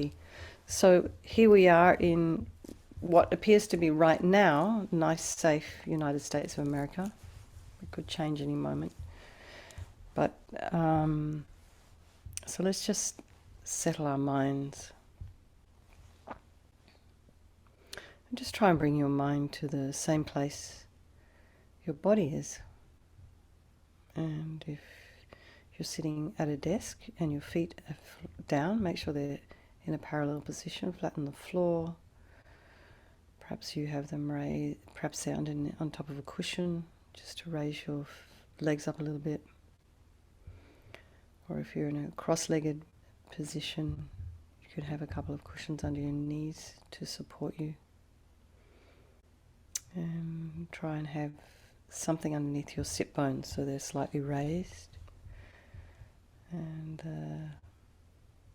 body. So here we are in what appears to be right now, nice, safe United States of America. It could change any moment. But so let's just settle our minds. And just try and bring your mind to the same place your body is. And if you're sitting at a desk and your feet are down, make sure they're in a parallel position, flatten the floor. Perhaps you have them raised, perhaps they're on top of a cushion, just to raise your legs up a little bit. Or if you're in a cross-legged position, you could have a couple of cushions under your knees to support you. And try and have something underneath your sit bones so they're slightly raised. And the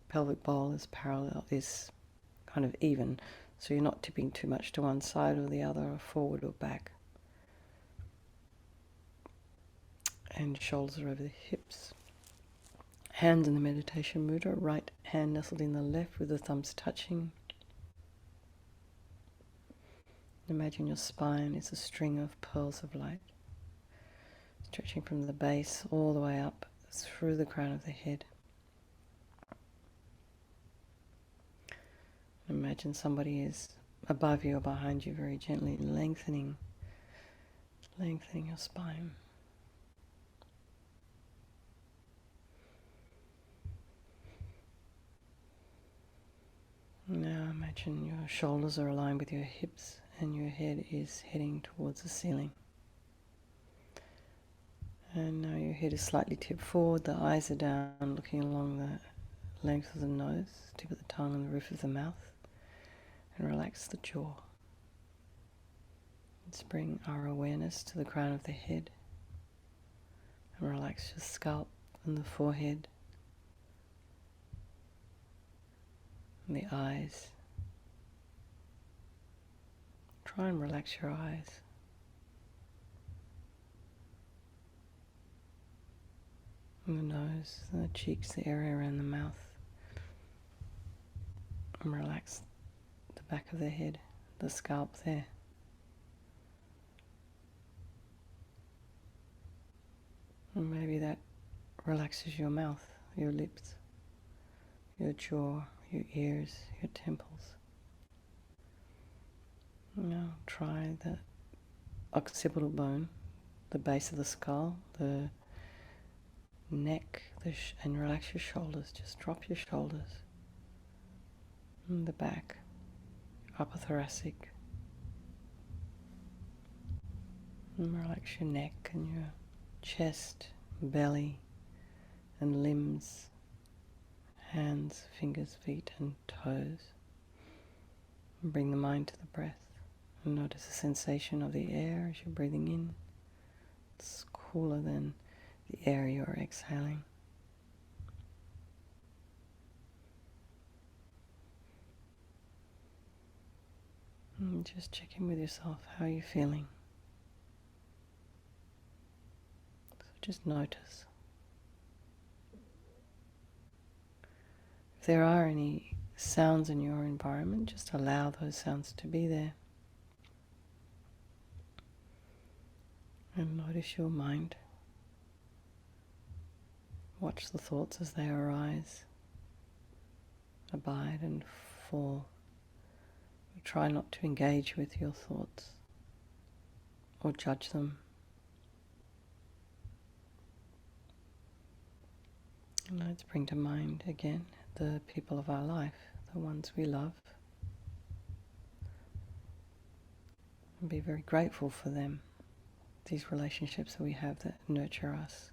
pelvic bowl is parallel, is kind of even, so you're not tipping too much to one side or the other, or forward or back. And shoulders are over the hips. Hands in the meditation mudra, right hand nestled in the left with the thumbs touching. Imagine your spine is a string of pearls of light, stretching from the base all the way up through the crown of the head. Imagine somebody is above you or behind you, very gently lengthening your spine. Now imagine your shoulders are aligned with your hips and your head is heading towards the ceiling. And now your head is slightly tipped forward, the eyes are down, looking along the length of the nose, tip of the tongue and the roof of the mouth, and relax the jaw. Let's bring our awareness to the crown of the head and relax your scalp and the forehead and the eyes. Try and relax your eyes. And the nose, and the cheeks, the area around the mouth. And relax the back of the head, the scalp there. And maybe that relaxes your mouth, your lips, your jaw, your ears, your temples. Now try the occipital bone, the base of the skull, the neck, and relax your shoulders. Just drop your shoulders. And the back, upper thoracic. And relax your neck and your chest, belly, and limbs, hands, fingers, feet, and toes. And bring the mind to the breath. And notice the sensation of the air as you're breathing in. It's cooler than the air you're exhaling. And just check in with yourself. How are you feeling? So just notice. If there are any sounds in your environment, just allow those sounds to be there. And notice your mind. Watch the thoughts as they arise, abide and fall. Try not to engage with your thoughts or judge them. And let's bring to mind again the people of our life, the ones we love, and be very grateful for them, these relationships that we have that nurture us.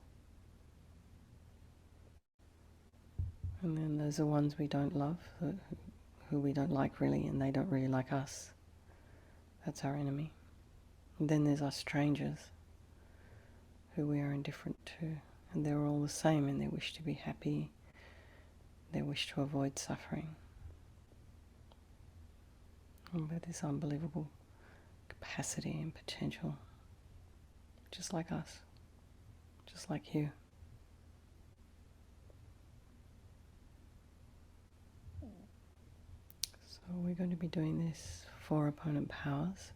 And then there's the ones we don't love, who we don't like really, and they don't really like us. That's our enemy. And then there's our strangers, who we are indifferent to, and they're all the same in their wish to be happy, their wish to avoid suffering. And with this unbelievable capacity and potential, just like us, just like you. So we're going to be doing this 4 opponent powers,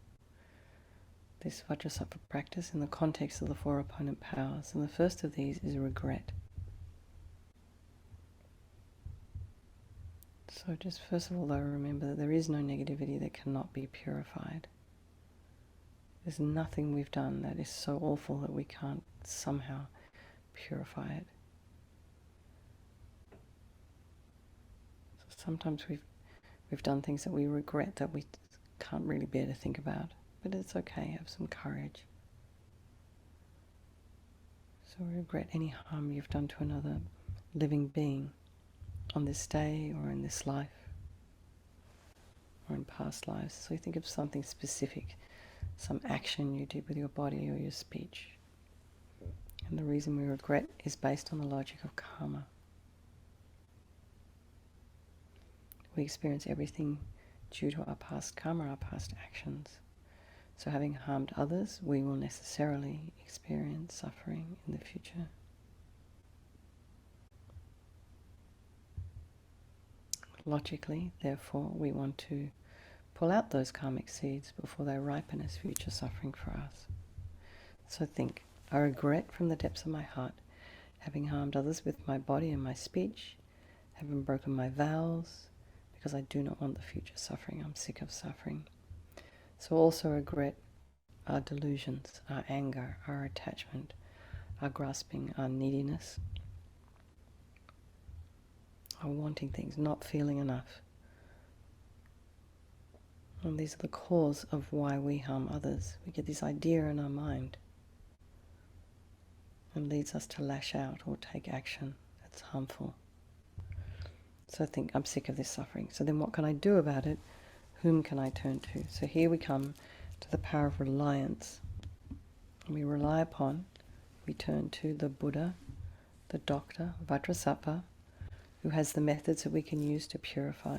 this Vajrasattva practice in the context of the 4 opponent powers. And the first of these is regret. So just first of all, though, remember that there is no negativity that cannot be purified. There's nothing we've done that is so awful that we can't somehow purify it. So sometimes we've done things that we regret that we can't really bear to think about, but it's okay, have some courage. So regret any harm you've done to another living being on this day or in this life or in past lives. So you think of something specific, some action you did with your body or your speech. And the reason we regret is based on the logic of karma. We experience everything due to our past karma, our past actions. So having harmed others, we will necessarily experience suffering in the future. Logically, therefore, we want to pull out those karmic seeds before they ripen as future suffering for us. So think, I regret from the depths of my heart having harmed others with my body and my speech, having broken my vows, because I do not want the future suffering. I'm sick of suffering. So also regret our delusions, our anger, our attachment, our grasping, our neediness, our wanting things, not feeling enough. And these are the cause of why we harm others. We get this idea in our mind and leads us to lash out or take action that's harmful. So think, I'm sick of this suffering. So then what can I do about it? Whom can I turn to? So here we come to the power of reliance. We rely upon, we turn to the Buddha, the doctor, Vajrasattva, who has the methods that we can use to purify.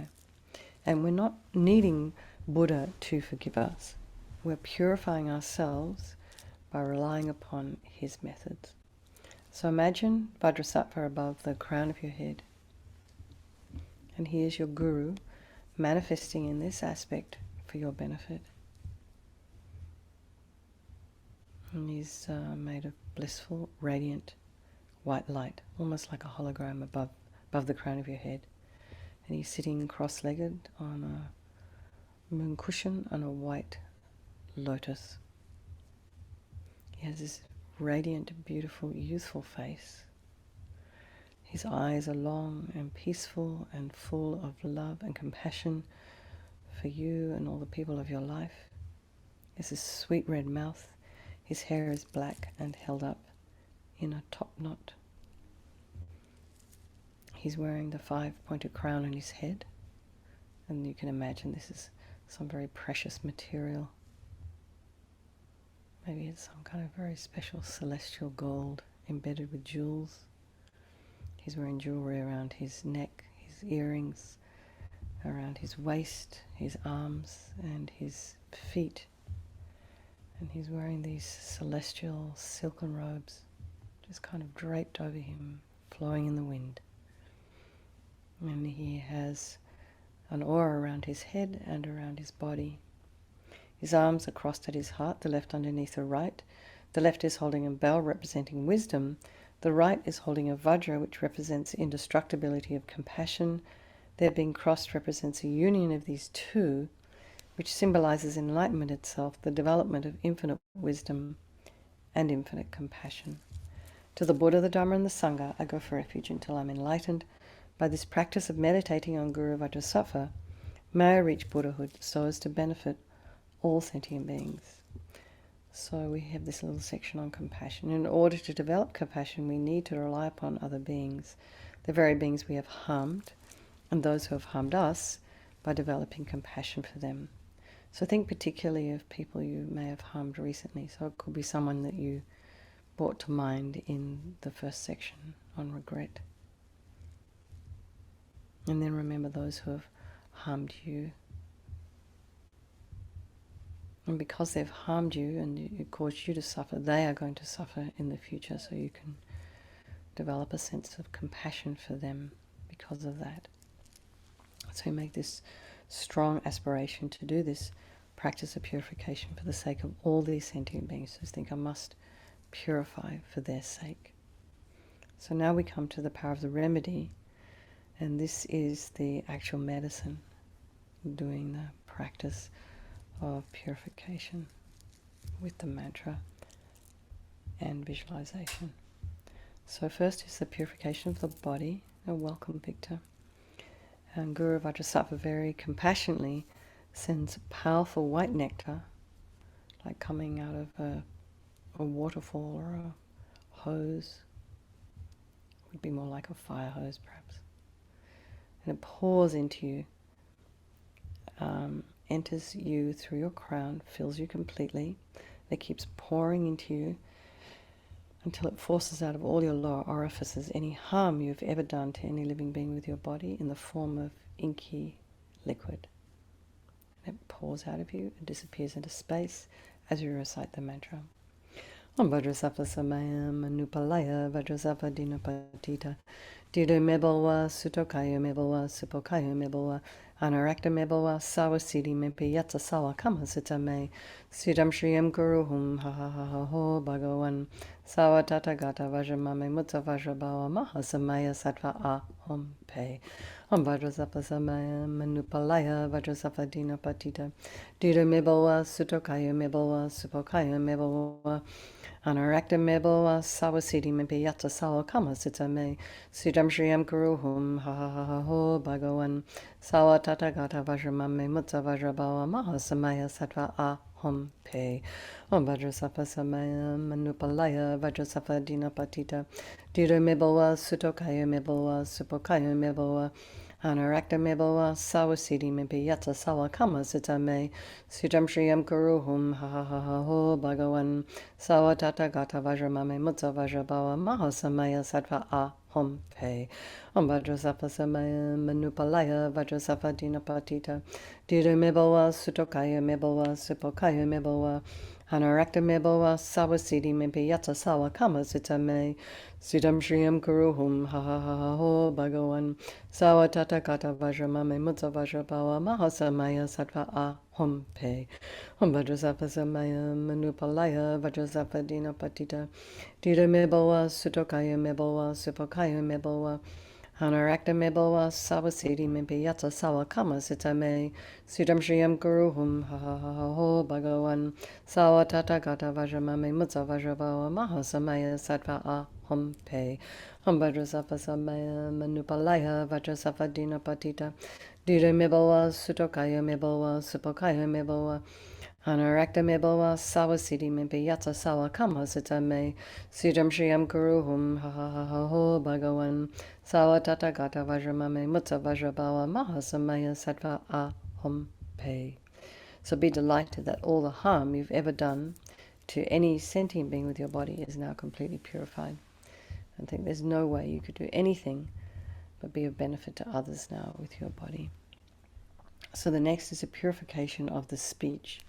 And we're not needing Buddha to forgive us. We're purifying ourselves by relying upon his methods. So imagine Vajrasattva above the crown of your head. And he is your guru, manifesting in this aspect for your benefit. And he's made of blissful, radiant, white light, almost like a hologram above the crown of your head. And he's sitting cross-legged on a moon cushion on a white lotus. He has this radiant, beautiful, youthful face. His eyes are long and peaceful and full of love and compassion for you and all the people of your life. He has this sweet red mouth. His hair is black and held up in a top knot. He's wearing the 5-pointed crown on his head, and you can imagine this is some very precious material. Maybe it's some kind of very special celestial gold embedded with jewels. He's wearing jewelry around his neck, his earrings, around his waist, his arms and his feet. And he's wearing these celestial silken robes, just kind of draped over him, flowing in the wind. And he has an aura around his head and around his body. His arms are crossed at his heart, the left underneath the right. The left is holding a bell representing wisdom. The right is holding a vajra, which represents indestructibility of compassion. Their being crossed represents a union of these two, which symbolizes enlightenment itself, the development of infinite wisdom and infinite compassion. To the Buddha, the Dhamma, and the Sangha, I go for refuge until I'm enlightened. By this practice of meditating on Guru Vajrasattva, may I reach Buddhahood so as to benefit all sentient beings. So we have this little section on compassion. In order to develop compassion, we need to rely upon other beings, the very beings we have harmed, and those who have harmed us, by developing compassion for them. So think particularly of people you may have harmed recently. So it could be someone that you brought to mind in the first section on regret. And then remember those who have harmed you. And because they've harmed you and it caused you to suffer, they are going to suffer in the future, so you can develop a sense of compassion for them because of that. So you make this strong aspiration to do this practice of purification for the sake of all these sentient beings. So think, I must purify for their sake. So now we come to the power of the remedy, and this is the actual medicine, doing the practice of purification with the mantra and visualization. So first is the purification of the body. Welcome, Victor. And Guru Vajrasattva very compassionately sends powerful white nectar, like coming out of a waterfall or a hose. Would be more like a fire hose, perhaps. And it pours into you, enters you through your crown, fills you completely. It keeps pouring into you until it forces out of all your lower orifices any harm you've ever done to any living being with your body in the form of inky liquid. And it pours out of you and disappears into space as you recite the mantra. Om Vajrasattva Samayam Anupalaya Vajrasattva Dinapatita Dida Mebalwa Sutokaya Mebalwa Supokaya Mebalwa Anarakta Mebalwa Sawasidi Mempi Yatsa Sawa Kama Sitame Siddham Shriyam Guruhum Ha Ha Ha Ha Ho Bhagavan Sawa Tata Gata Vajramame Mutta Vajrabawa Mahasamaya Sattva Ahom Pe Om Vajrasattva Samayam Anupalaya Vajrasattva Dinapatita Dida Mebalwa Sutokaya Mebalwa Supokaya Mebalwa Anarakta Mebalwa Sawasidi Mempi Yatsa Sawa Kama Sitame Siddham Shriyam Guruhum Ha Ha Ha Ha Ho Bhagavan Sawa Tata Gata Vajramame Mutta Vajrabawa Mahasamaya Sattva Ahom Pe Om Vajrasattva Samayam Anupalaya Vajrasattva Dinapatita Dida Mebalwa Sutokaya Mebalwa Supokaya Mebalwa Anarakta Mebalwa Sawasidi Mempi Yatsa Sawa Kama Sitame Siddham Shriyam Guruhum Ha Ha Ha Ha Ho Bhagavan Sawa Tata Gata Vajramame Mutta Vajrabawa Mahasamaya Sattva Ahom Pe Om Vajrasattva Samayam Anupalaya Vajrasattva Dinapatita Dida Mebalwa Sutokaya Mebalwa Supokaya Mebalwa Anarakta Mebalwa Sawasidi Mempi Yatsa Sawa Kama Sitame Siddham Shriyam Guruhum Ha Ha Ha Ha Ho Bhagavan Sawa Tata Gata Vajramame Mutta Vajrabawa Mahasamaya Sattva Ahom Pe Om Vajrasattva Samayam Anupalaya Vajrasattva Dinapatita Dida Mebalwa Sutokaya Mebalwa Supokaya Mebalwa Anarakta Mebalwa Sawasidi Mempi Yatsa Sawa Kama Sitame Siddham Shriyam Guruhum Ha Ha Ha Ha Ho Bhagavan Sawa Tata Gata Vajramame Mutta Vajrabawa Mahasamaya Sattva Ahom Pe Om Vajrasattva Samayam Anupalaya Vajrasattva Dinapatita Dida Mebalwa Sutokaya Mebalwa Supokaya Mebalwa Anarakta Mebalwa Sawasidi Mempi Yatsa Sawa Kama Sitame Siddham Shriyam Guruhum Ha Ha Ha Ha Ho Bhagavan Sawa Tata Gata Vajramame Mutta Vajrabawa Mahasamaya Sattva Ahom Pe. So be delighted that all the harm you've ever done to any sentient being with your body is now completely purified. And think there's no way you could do anything but be of benefit to others now with your body. So the next is a purification of the speech.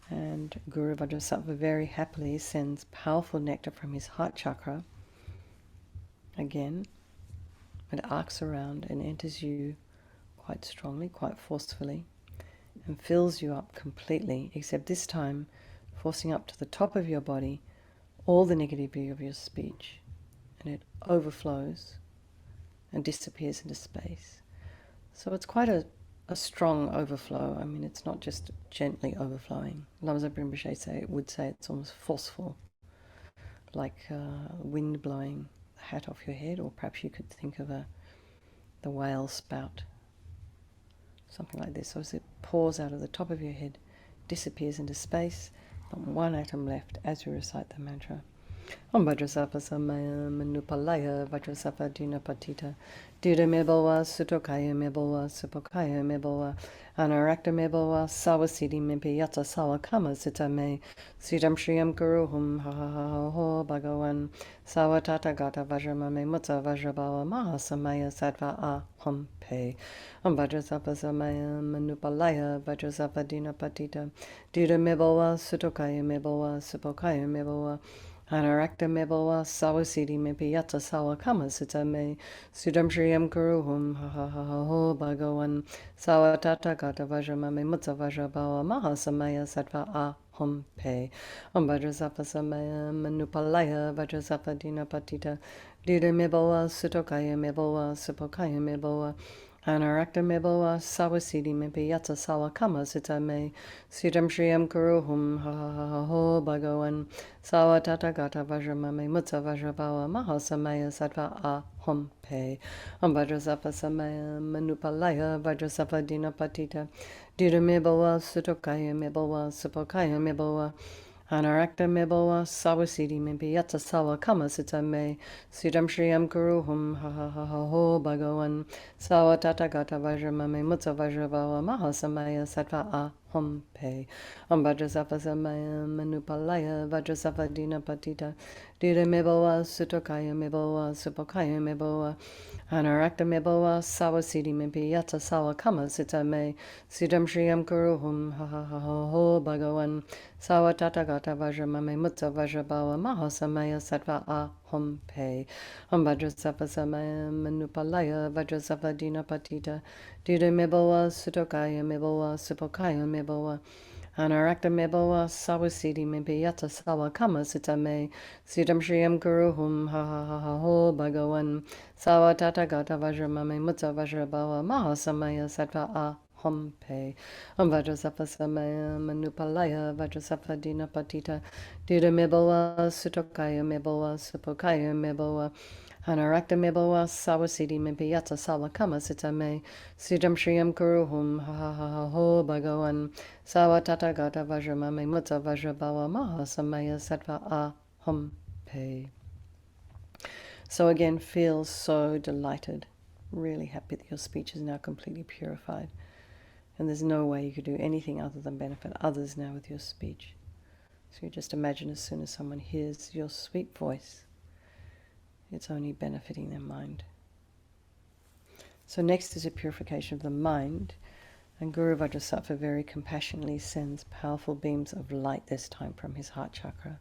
And Guru Vajrasattva very happily sends powerful nectar from his heart chakra. Again, it arcs around and enters you quite strongly, quite forcefully, and fills you up completely, except this time forcing up to the top of your body all the negativity of your speech. And it overflows and disappears into space. So it's quite a strong overflow. I mean, it's not just gently overflowing. Lama Rinpoche would say it's almost forceful, like wind blowing the hat off your head, or perhaps you could think of the whale spout, something like this. So as it pours out of the top of your head, disappears into space, not one atom left as you recite the mantra. Om Vajrasattva Samayam Anupalaya Vajrasattva Dinapatita Dida Mebalwa Sutokaya Mebalwa Supokaya Mebalwa Anarakta Mebalwa Sawasidi Mempi Yatsa Sawa Kama Sitame Siddham Shriyam Guruhum Ha Ha Ha Ha Ho Bhagavan Sawa Tata Gata Vajramame Mutta Vajrabawa Mahasamaya Sattva Ahom Pe Om Vajrasattva Samayam Anupalaya Vajrasattva Dinapatita Dida Mebalwa Sutokaya Mebalwa Supokaya Mebalwa Anarakta meboa sawasidi mepi yata sawa kama sita me sudam shriyam kuruhum ha ha ha ha ho bhagavan sawa tata gata vajramame mutta vajrabawa mahasamaya sattva aham pe Vajrasattva samaya manupalaya Vajrasattva dina patita dida meboa sutokaya meboa supokaya meboa Anarakta meboa sawasidi mepi yata sawa kama sita me sudam shriyam kuruhum ha ha ha ha ho bhagavan Sawa tata gata vajramame mutta vajrabawa mahasamaya sattva aham pe Vajrasattva samaya manupalaya Vajrasattva dina patita dida meboa sutokaya meboa supokaya meboa Anarakta meboa sawasidi mepi yata sawa kama sita me sudam shriyam kuruhum ha ha ha ha ho bhagavan sawa tata gata vajramame mutta vajrabawa mahasamaya sattva aham pe Vajrasattva samaya manupalaya Vajrasattva dina patita dida meboa sutokaya meboa supokaya meboa Anarakta meboa sawasidi mepi yata sawa kama sita me sudam shriyam kuruhum ha ha ha ha ho bhagavan sawa tata gata vajramame mutta vajrabawa mahasamaya sattva aham pe Vajrasattva samaya manupalaya Vajrasattva dina patita dida meboa sutokaya meboa supokaya meboa Anarakta meboa sawasidi mepi yata sawa kama sita me sudam shriyam kuruhum ha ha ha ha ho bhagavan sawa tata gata vajramame mutta vajrabawa mahasamaya sattva aham pe Vajrasattva samaya manupalaya Vajrasattva dina patita dida meboa sutokaya meboa supokaya meboa Anarakta meboa sawasidi mepi yata sawa kama sita me sudam shriyam kuruhum ha ha ha ha ho bhagavan sawa tata gata vajramame mutta vajrabawa mahasamaya sattva aham pe. So again, feel so delighted, really happy that your speech is now completely purified. And there's no way you could do anything other than benefit others now with your speech. So you just imagine as soon as someone hears your sweet voice, it's only benefiting their mind. So next is a purification of the mind. And Guru Vajrasattva very compassionately sends powerful beams of light this time from his heart chakra.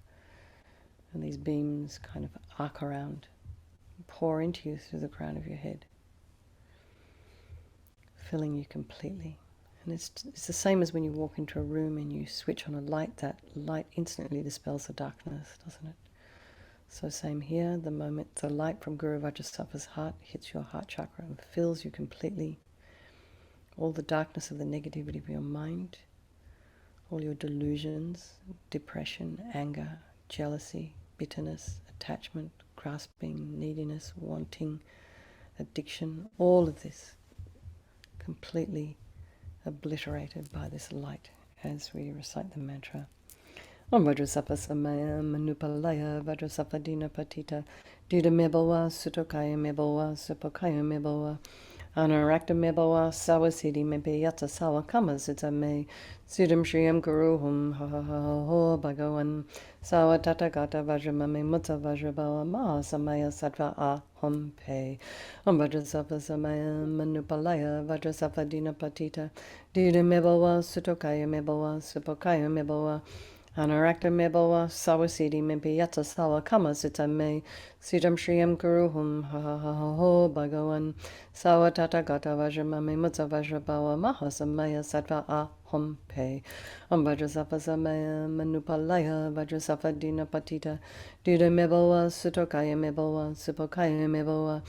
And these beams kind of arc around, pour into you through the crown of your head, filling you completely. And it's the same as when you walk into a room and you switch on a light. That light instantly dispels the darkness, doesn't it? So same here, the moment the light from Guru Vajrasattva's heart hits your heart chakra and fills you completely, all the darkness of the negativity of your mind, all your delusions, depression, anger, jealousy, bitterness, attachment, grasping, neediness, wanting, addiction, all of this completely obliterated by this light as we recite the mantra. Om Vajrasattva samaya manupalaya Vajrasattva dina patita dida meboa sutokaya meboa supokaya meboa Anarakta meboa sawasidi mepe yata sawa kama sita me sudam shriyam kuruhum ha ha ha ha ho bhagavan sawa tata gata vajramame mutta vajrabawa mahasamaya sattva aham pe Vajrasattva samaya manupalaya Vajrasattva dina patita dida meboa sutokaya meboa supokaya meboa Anarakta meboa sawasidi mepi yata sawa kama sita me sudam shriyam kuruhum ha ha ha ha ho bhagavan sawa tata gata vajramame mutta vajrabawa mahasamaya sattva aham pe Vajrasattva samaya manupalaya Vajrasattva dina patita dida meboa sutokaya meboa supokaya meboa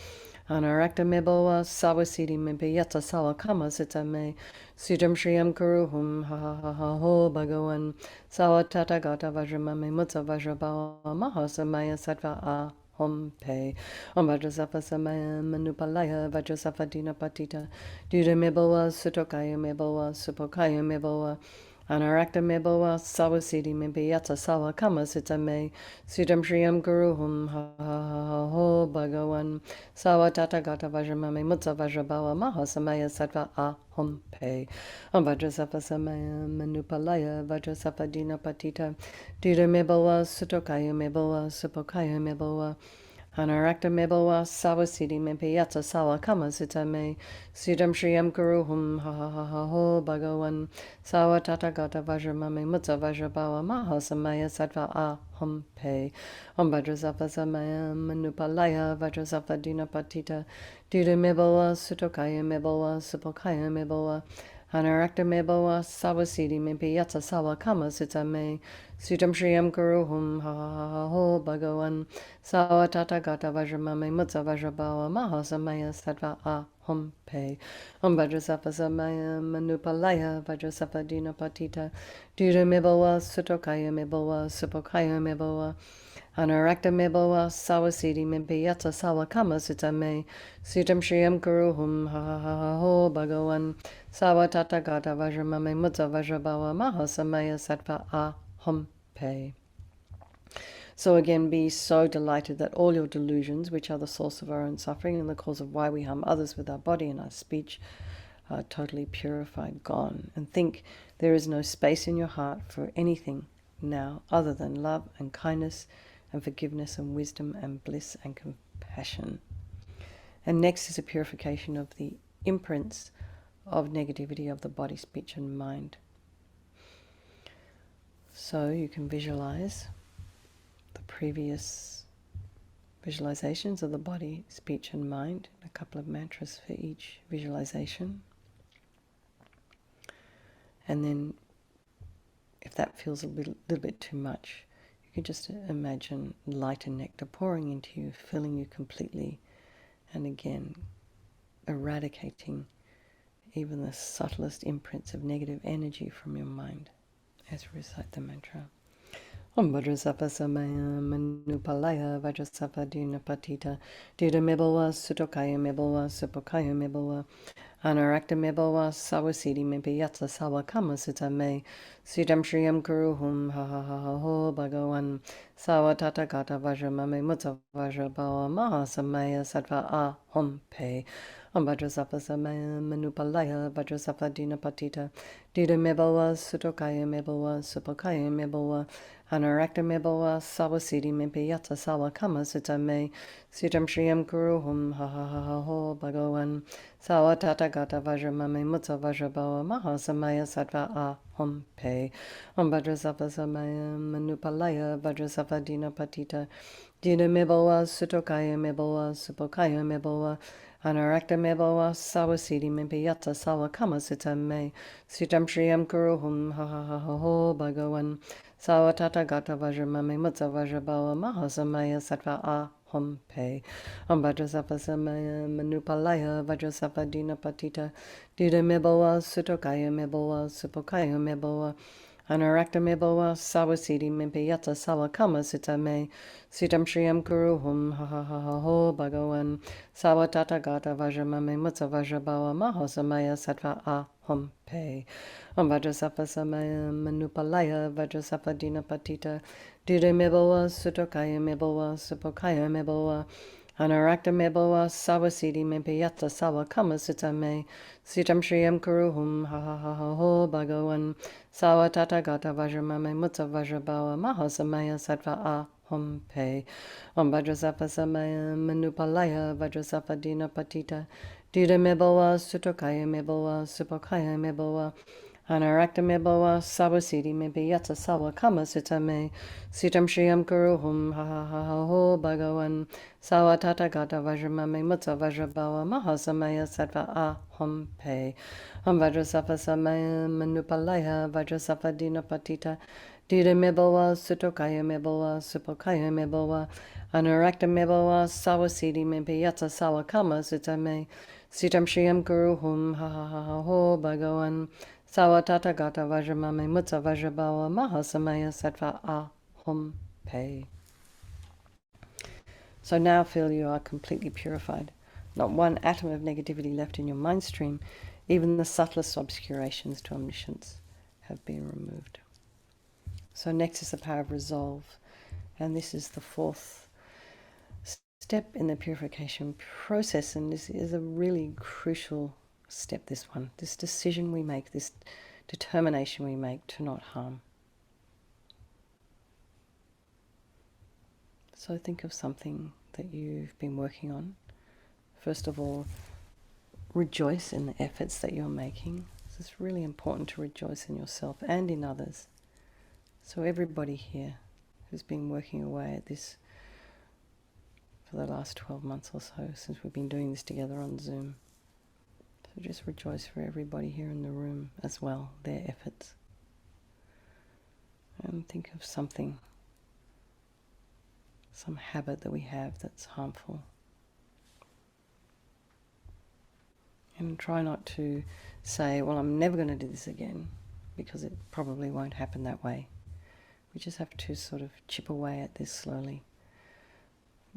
Anarakta meboa sawasidi mepi yata sawa kama sita me sudam shriyam kuruhum ha ha ha ha ho bhagavan sawa tata gata vajramame mutta vajrabawa mahasamaya sattva aham pe Vajrasattva samaya manupalaya Vajrasattva dina patita dida meboa sutokaya meboa supokaya meboa Anarakta meboa sawasidi mepi yata sawa kama sita me sudam shriyam kuruhum ha ha ha ha ho bhagavan sawa tata gata vajramame mutta vajrabawa mahasamaya sattva aham pe Vajrasattva samaya manupalaya Vajrasattva dina patita dida meboa sutokaya meboa supokaya meboa Anarakta meboa sawasidi mepi yata sawa kama sita me sudam shriyam kuruhum ha ha ha ha ho ho bhagavan sawa tathagata vajramame mutta vajrabhava mahasamaya sattva aham pe om Vajrasattva samaya manupalaya Vajrasattva dinapatita duda mebala sutokaya mebala supokaya mebala Anarakta mebala sawasidi mimpi yatsa sawa kama sutame sutam shriyam guruhum ha ha ha ha ho bhagavan sawa tathagata vajramame mutta vajrabhava mahasamaya sattva aham pe om Vajrasattva samaya manupalaya Vajrasattva dinapatita duda mebala sutokaya mebala supokaya mebala Anarakta mebala sawasidi mimpi yatsa sawa kama sutame sutam shriyam guruhum ha ha ha ha ho bhagavan sawa tathagata vajramame mutta vajrabhava mahasamaya sattva aham pe. So again, be so delighted that all your delusions, which are the source of our own suffering and the cause of why we harm others with our body and our speech, are totally purified, gone. And think there is no space in your heart for anything now other than love and kindness and forgiveness and wisdom and bliss and compassion. And next is a purification of the imprints of negativity of the body, speech and mind. So you can visualize the previous visualizations of the body, speech and mind, a couple of mantras for each visualization. And then if that feels a little bit too much, you can just imagine light and nectar pouring into you, filling you completely, and again eradicating even the subtlest imprints of negative energy from your mind as we recite the mantra. Om Vajrasattva samaya manupalaya Vajrasattva dinapatita duda mebala sutokaya mebala supokaya mebala Anarakta mebala sawasidi mimpi yatsa sawa kama sutame sutam shriyam guruhum ha ha ha ha ho bhagavan sawa tathagata vajramame mutta vajrabhava mahasamaya sattva aham pe om Vajrasattva samaya manupalaya Vajrasattva dinapatita duda mebala sutokaya mebala supokaya mebala Anarakta mebala sawasidi mimpi yatsa sawa kama sutame sutam shriyam guruhum ha ha ha ha ho bhagavan sawa tathagata vajramame mutta vajrabhava mahasamaya sattva aham pe om Vajrasattva samaya manupalaya Vajrasattva dinapatita duda mebala sutokaya mebala supokaya mebala Anarakta mebala sawasidi mimpi yatsa sawa kama sutame sutam shriyam guruhum ha ha ha ha ho bhagavan sawa tathagata vajramame mutta vajrabhava mahasamaya sattva aham pe om Vajrasattva samaya manupalaya Vajrasattva dinapatita duda mebala sutokaya mebala supokaya mebala Anarakta mebala sawasidi mimpi yatsa sawa kama sutame sutam shriyam guruhum ha ha ha ha ho bhagavan sawa tathagata vajramame mutta vajrabhava mahasamaya sattva aham pe om Vajrasattva samaya manupalaya Vajrasattva dinapatita duda mebala sutokaya mebala supokaya mebala Anarakta mebala sawasidi mimpi yatsa sawa kama sutame sutam shriyam guruhum ha ha ha ha ho bhagavan sawa tathagata vajramame mutta vajrabhava mahasamaya sattva aham pe om Vajrasattva samaya manupalaya Vajrasattva dinapatita duda mebala sutokaya mebala supokaya mebala Anarakta mebala sawasidi mimpi yatsa sawa kama sutame sutam shriyam guruhum ha ha ha ha ho bhagavan sawa tathagata vajramame mutta vajrabhava mahasamaya sattva aham pe om Vajrasattva samaya manupalaya Vajrasattva dinapatita duda mebala sutokaya mebala supokaya mebala Anarakta mebala sawasidi mimpi yatsa sawa kama sutame sutam shriyam guruhum ha ha ha ha ho bhagavan sawa tathagata vajramame mutta vajrabhava mahasamaya sattva aham pe. So now feel you are completely purified. Not one atom of negativity left in your mind stream. Even the subtlest obscurations to omniscience have been removed. So next is the power of resolve. And this is the fourth step in the purification process. And this is a really crucial step, this one. This decision we make, this determination we make to not harm. So think of something that you've been working on. First of all, rejoice in the efforts that you're making. It's really important to rejoice in yourself and in others. So everybody here who's been working away at this for the last 12 months or so, since we've been doing this together on Zoom. So just rejoice for everybody here in the room as well, their efforts. And think of something, some habit that we have that's harmful. And try not to say, well, I'm never going to do this again, because it probably won't happen that way. We just have to sort of chip away at this slowly.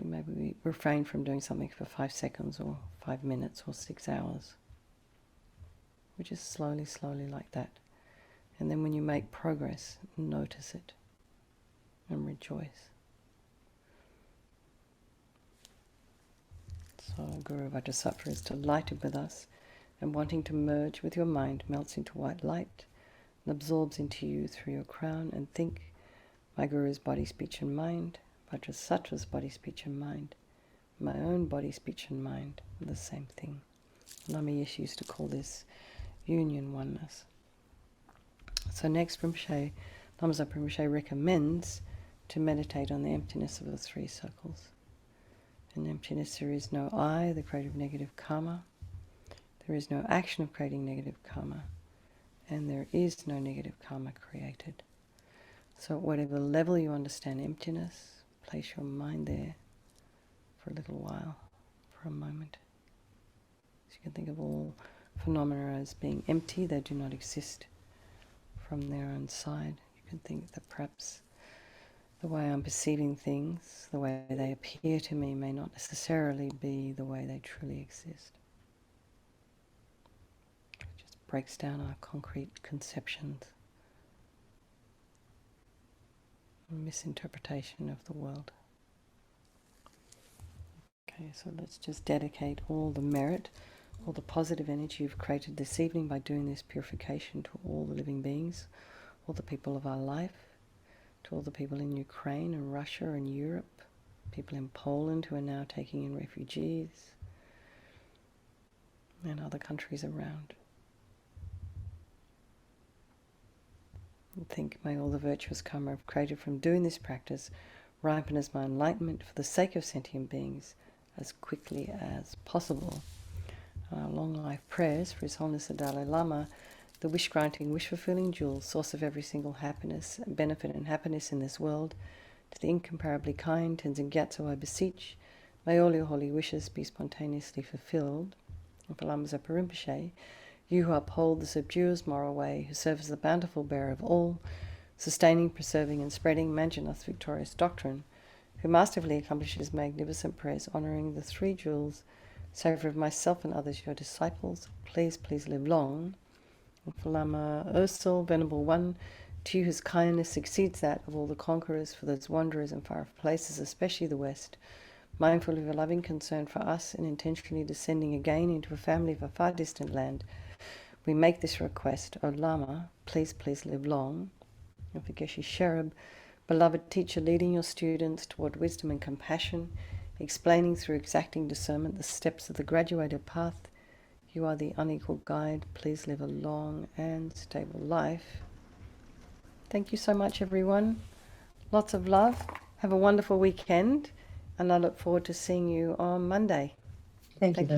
Maybe we refrain from doing something for 5 seconds or 5 minutes or 6 hours. We just slowly like that. And then when you make progress, notice it and rejoice. So Guru Vajrasattva is delighted with us, and wanting to merge with your mind, melts into white light and absorbs into you through your crown. And think, my Guru's body, speech and mind, Vajrasattva's body, speech and mind, my own body, speech and mind, the same thing. LAMA YESHE used to call this union oneness. So next, Lama Rinpoche recommends to meditate on the emptiness of the 3 circles. In emptiness there is no I, the creator of negative karma. There is no action of creating negative karma. And there is no negative karma created. So at whatever level you understand emptiness, place your mind there for a little while, for a moment. So you can think of all phenomena as being empty. They do not exist from their own side. You can think that perhaps the way I'm perceiving things, the way they appear to me, may not necessarily be the way they truly exist. It just breaks down our concrete conceptions, misinterpretation of the world. Okay, so let's just dedicate all the merit, all the positive energy you've created this evening by doing this purification to all the living beings, all the people of our life, to all the people in Ukraine and Russia and Europe, people in Poland who are now taking in refugees, and other countries around. And think, may all the virtuous karma I've created from doing this practice ripen as my enlightenment for the sake of sentient beings as quickly as possible. Our long life prayers for His Holiness the Dalai Lama, the wish-granting, wish-fulfilling jewel, source of every single happiness, benefit and happiness in this world, to the incomparably kind Tenzin Gyatso I beseech, may all your holy wishes be spontaneously fulfilled. And for Lama Zopa Rinpoche, you who uphold the subduer's moral way, who serve as the bountiful bearer of all, sustaining, preserving and spreading Manjunath's victorious doctrine, who masterfully accomplishes magnificent prayers honouring the 3 jewels, savour of myself and others, your disciples, please live long. And for Lama Ursel, Venerable One, to you whose kindness exceeds that of all the conquerors, for those wanderers in far-off places, especially the West, mindful of your loving concern for us and intentionally descending again into a family of a far distant land, we make this request. O Lama, please live long. And for Geshe Cherub, beloved teacher, leading your students toward wisdom and compassion, explaining through exacting discernment the steps of the graduated path, you are the unequal guide. Please live a long and stable life. Thank you so much, everyone. Lots of love. Have a wonderful weekend, and I look forward to seeing you on Monday. Thank you.